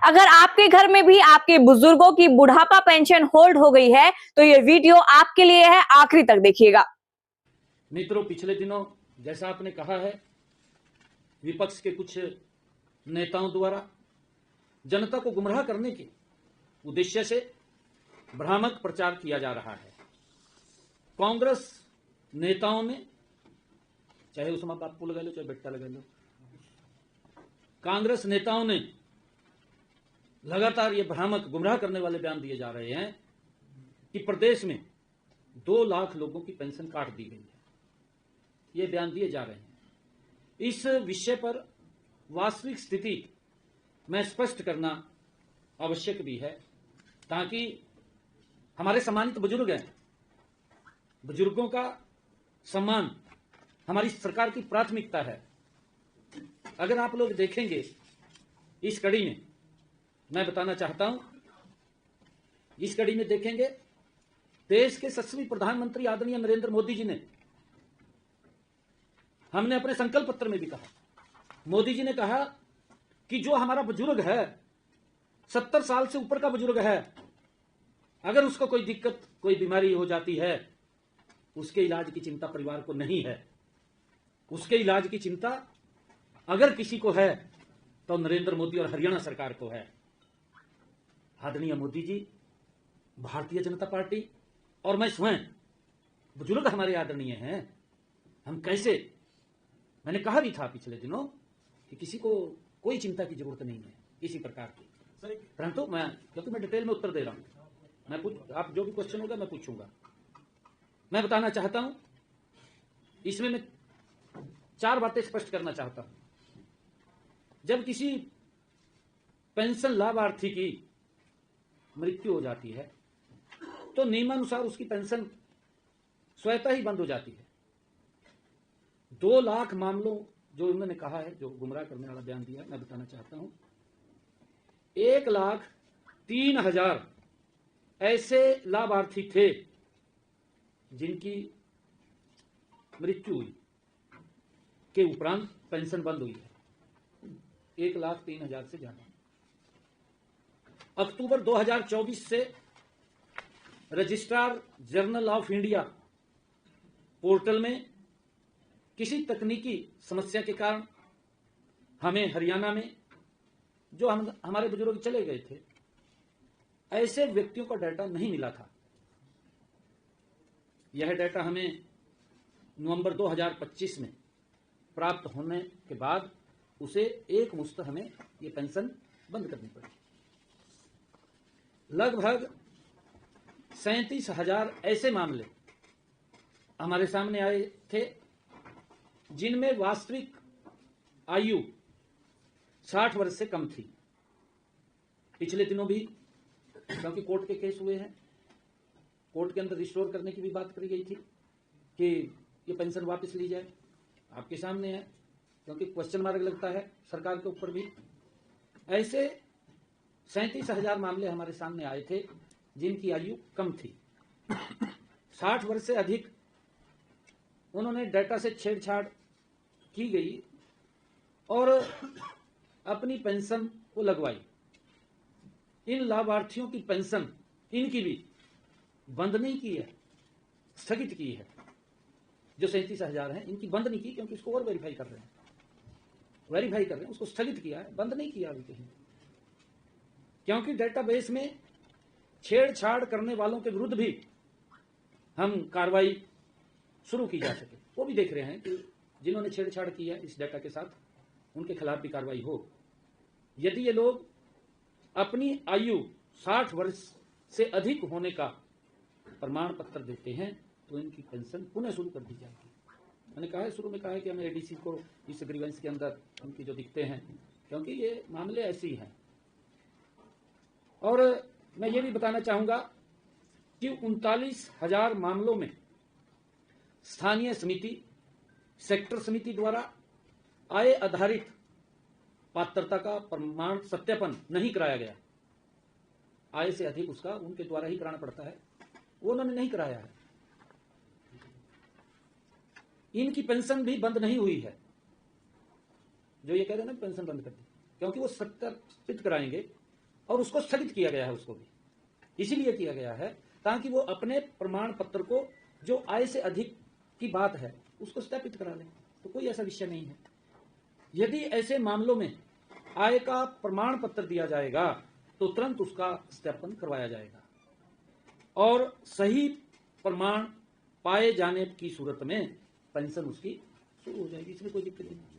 अगर आपके घर में भी आपके बुजुर्गों की बुढ़ापा पेंशन होल्ड हो गई है तो ये वीडियो आपके लिए है, आखिरी तक देखिएगा। मित्रों, पिछले दिनों जैसा आपने कहा है, विपक्ष के कुछ नेताओं द्वारा जनता को गुमराह करने के उद्देश्य से भ्रामक प्रचार किया जा रहा है। कांग्रेस नेताओं ने, चाहे उसमें बापू लगा लो चाहे बेटा लगा लो, कांग्रेस नेताओं ने लगातार ये भ्रामक गुमराह करने वाले बयान दिए जा रहे हैं कि प्रदेश में 2 लाख लोगों की पेंशन काट दी गई है। ये बयान दिए जा रहे हैं। इस विषय पर वास्तविक स्थिति में स्पष्ट करना आवश्यक भी है, ताकि हमारे सम्मानित बुजुर्ग हैं, बुजुर्गों का सम्मान हमारी सरकार की प्राथमिकता है। अगर आप लोग देखेंगे इस कड़ी में, मैं बताना चाहता हूं, इस कड़ी में देखेंगे देश के यशस्वी प्रधानमंत्री आदरणीय नरेंद्र मोदी जी ने, हमने अपने संकल्प पत्र में भी कहा, मोदी जी ने कहा कि जो हमारा बुजुर्ग है, 70 साल से ऊपर का बुजुर्ग है, अगर उसको कोई दिक्कत, कोई बीमारी हो जाती है, उसके इलाज की चिंता परिवार को नहीं है। उसके इलाज की चिंता अगर किसी को है तो नरेंद्र मोदी और हरियाणा सरकार को है। आदरणीय मोदी जी, भारतीय जनता पार्टी और मैं स्वयं, बुजुर्ग हमारे आदरणीय हैं, हम कैसे, मैंने कहा भी था पिछले दिनों कि किसी को कोई चिंता की जरूरत नहीं है किसी प्रकार की। परंतु क्योंकि मैं डिटेल में उत्तर दे रहा हूं, आप जो भी क्वेश्चन होगा मैं पूछूंगा। मैं बताना चाहता हूं, इसमें मैं 4 बातें स्पष्ट करना चाहता हूं। जब किसी पेंशन लाभार्थी की मृत्यु हो जाती है तो नियमानुसार उसकी पेंशन स्वतः ही बंद हो जाती है। 2 लाख मामलों, जो इन्होंने कहा है, जो गुमराह करने वाला बयान दिया है, मैं बताना चाहता हूं 1,03,000 ऐसे लाभार्थी थे जिनकी मृत्यु हुई के उपरांत पेंशन बंद हुई है। 1,03,000 से ज्यादा। अक्टूबर 2024 से registrar general of India portal में किसी तकनीकी समस्या के कारण हमें हरियाणा में जो हमारे बुजुर्ग चले गए थे, ऐसे व्यक्तियों का डाटा नहीं मिला था। यह डाटा हमें नवंबर 2025 में प्राप्त होने के बाद उसे एक मुश्त हमें ये पेंशन बंद करनी पड़ी। लगभग 37,000 ऐसे मामले हमारे सामने आए थे जिनमें वास्तविक आयु 60 वर्ष से कम थी। पिछले दिनों भी, क्योंकि कोर्ट के केस हुए हैं, कोर्ट के अंदर रिस्टोर करने की भी बात करी गई थी कि ये पेंशन वापस ली जाए। आपके सामने है, क्योंकि क्वेश्चन मार्क लगता है सरकार के ऊपर भी। ऐसे 37,000 मामले हमारे सामने आए थे जिनकी आयु कम थी। 60 वर्ष से अधिक उन्होंने डाटा से छेड़छाड़ की गई और अपनी पेंशन को लगवाई। इन लाभार्थियों की पेंशन इनकी भी बंद नहीं की है, स्थगित की है। जो 37,000 हैं, इनकी बंद नहीं की, क्योंकि इसको और वेरीफाई कर रहे हैं, उसको स्थगित किया है, बंद नहीं किया अभी कहीं। क्योंकि डेटाबेस में छेड़छाड़ करने वालों के विरुद्ध भी हम कार्रवाई शुरू की जा सके, वो भी देख रहे हैं कि जिन्होंने छेड़छाड़ की है इस डाटा के साथ, उनके खिलाफ भी कार्रवाई हो। यदि ये लोग अपनी आयु 60 वर्ष से अधिक होने का प्रमाण पत्र देते हैं तो इनकी पेंशन पुनः शुरू कर दी जाएगी। मैंने कहा है, शुरू में कहा है कि हमें एडीसी को इस ग्रीवेंस के अंदर उनकी जो दिखते हैं, क्योंकि ये मामले ऐसे ही हैं। और मैं ये भी बताना चाहूंगा कि 39,000 मामलों में स्थानीय समिति, सेक्टर समिति द्वारा आय आधारित पात्रता का प्रमाण सत्यापन नहीं कराया गया। आय से अधिक उसका उनके द्वारा ही कराना पड़ता है, वो उन्होंने नहीं कराया है। इनकी पेंशन भी बंद नहीं हुई है। जो ये कह रहे हैं ना पेंशन बंद कर दी, क्योंकि वो सत्यापित कराएंगे और उसको स्थगित किया गया है, उसको भी इसीलिए किया गया है ताकि वो अपने प्रमाण पत्र को जो आय से अधिक की बात है उसको सत्यापित करा लें। तो कोई ऐसा विषय नहीं है। यदि ऐसे मामलों में आय का प्रमाण पत्र दिया जाएगा तो तुरंत उसका सत्यापन करवाया जाएगा और सही प्रमाण पाए जाने की सूरत में पेंशन उसकी शुरू हो जाएगी। इसमें कोई दिक्कत नहीं।